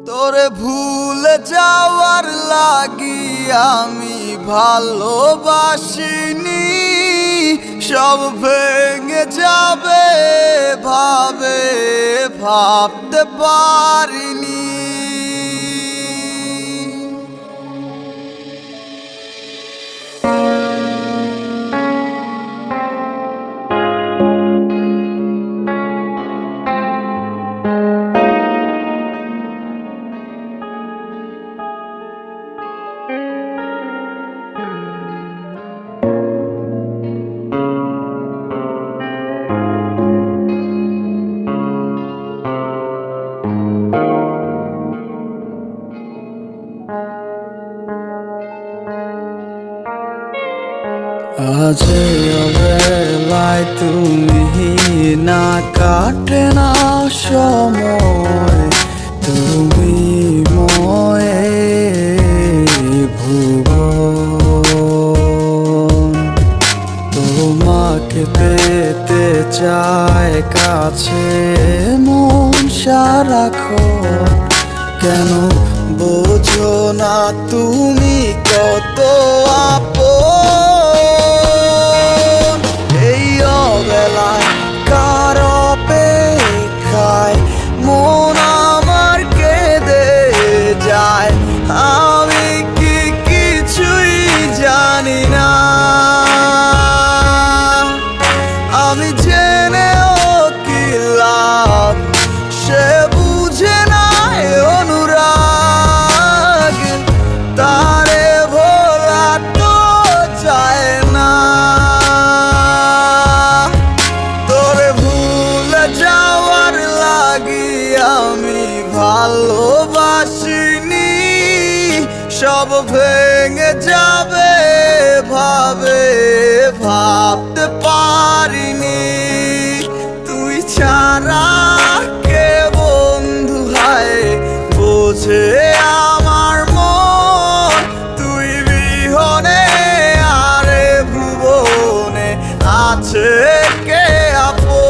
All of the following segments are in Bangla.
তোরে ভুলে যাওয়ার লাগি আমি ভালোবাসিনি, সব ভেঙে যাবে ভাবে ভাবতে পারিনি। আজ বেলায় তুমি না কাটে না সময়, তুমি ময়ে ভুবন। তোমাকে পেতে চায় কাছে মন সারাক্ষণ, কেন বোঝো না তুমি কত আপন। এই অবেলায় কার অপেক্ষায় মন আমার কেঁদে যায়, আমি কি কিছুই জানি না। আমি জেনেও কি লাভ, সে বুঝে না অনুরাগ, তারে ভোলা তো যায় না। তোরে ভুলে যাওয়ার লাগি আমি ভালোবাসিনি, সব ভেঙে যাবে ভাবে ভাবতে পারিনি। তুই ছাড়া কে বন্ধু হায় বোঝে আমার মন, তুই বিহনে আরে ভুবনে আছে কে আপন।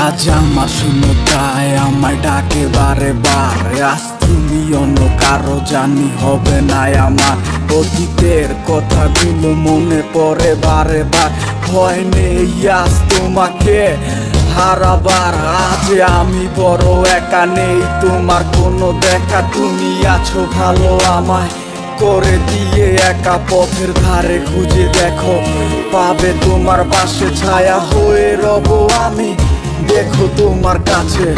আজ আমার শূন্যতায় আমায় ডাকে বারে বারে, আজ তুমি অন্য কারো জানি হবে না আমার। অতীতের কথাগুলো মনে পড়ে বারে বার, ভয় নেই আজ তোমাকে হারাবার। আজ আমি বড় একা, নেই তোমার কোনো দেখা, তুমি আছো ভালো আমায় করে দিয়ে একা। পথের ধারে খুঁজে দেখো পাবে তোমার পাশে, ছায়া হয়ে রব আমি দেখো তোমার কাছে।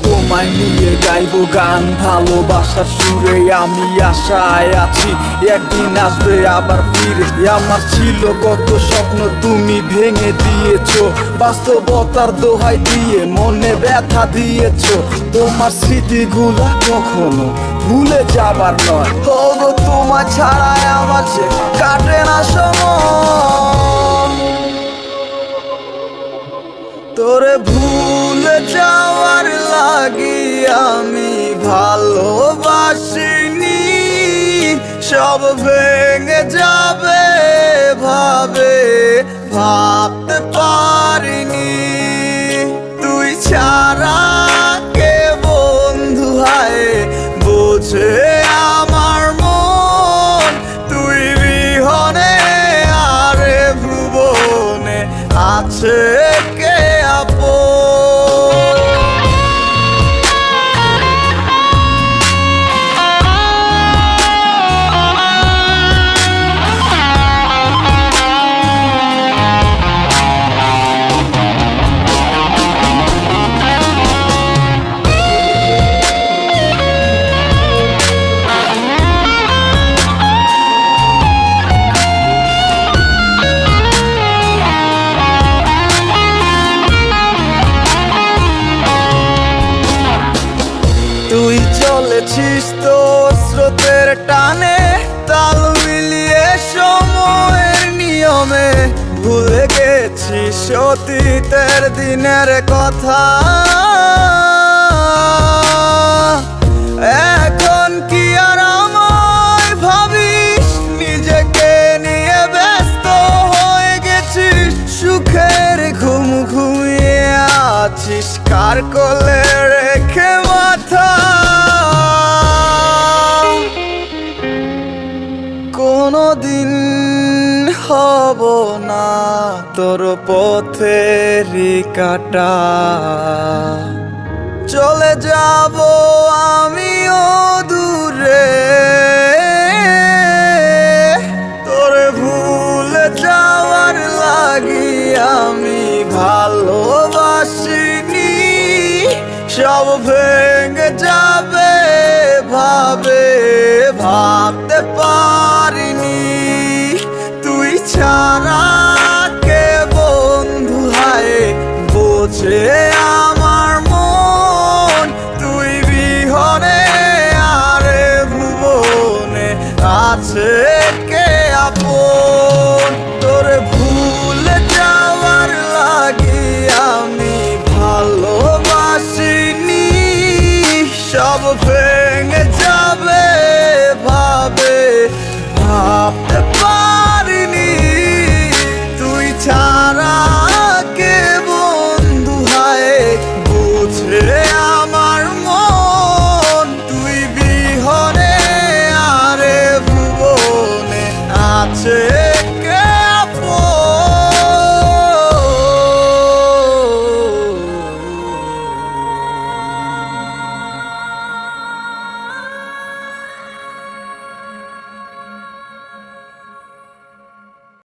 তোমায় নিয়ে গাইবো গান ভালোবাসার সুরে, আমি আশায় আছি একদিন আসবে আবার ফিরে। আমার ছিল কত স্বপ্ন তুমি ভেঙে দিয়েছো, বাস্তবতার দোহাই দিয়ে মনে ব্যথা দিয়েছো। তোমার স্মৃতিগুলা কখনো ভুলে যাবার নয়, তবু তোমার ছাড়াই আমার যে কাটে না সময়। তোরে ভুলে যাওয়ার লাগি আমি ভালোবাসিনি, সব ভেঙে যাবে ভাবে ভাবতে পারিনি। তুই ছাড়া কে বন্ধু হায় বোঝে আমার মন, তুই বিহনে আরে ভুবনে আছে কে আপন। তুই চলেছিস তোর স্রোতের টানে, তাল মিলিয়ে সময়ের নিয়মে, ভুলে গেছিস অতীতের দিনের কথা। কোলে রেখে মাথা, কোনদিন হব না তোর পথেরই কাটা। চলে যাব আমিও দূরে, তোরে ভুলে যাওয়ার লাগি আমি ভালোবাসিনি। সব ভেঙে যাবে ভাবে ভাবতে পারিনি। তুই ছাড়া কে বন্ধু হায় বোঝে আমার মন। তুই বিহনে আরে ভুবনে আছে কে আপন। তোরে ভুলে যাওয়ার লাগি আমি ভালোবাসিনি। সব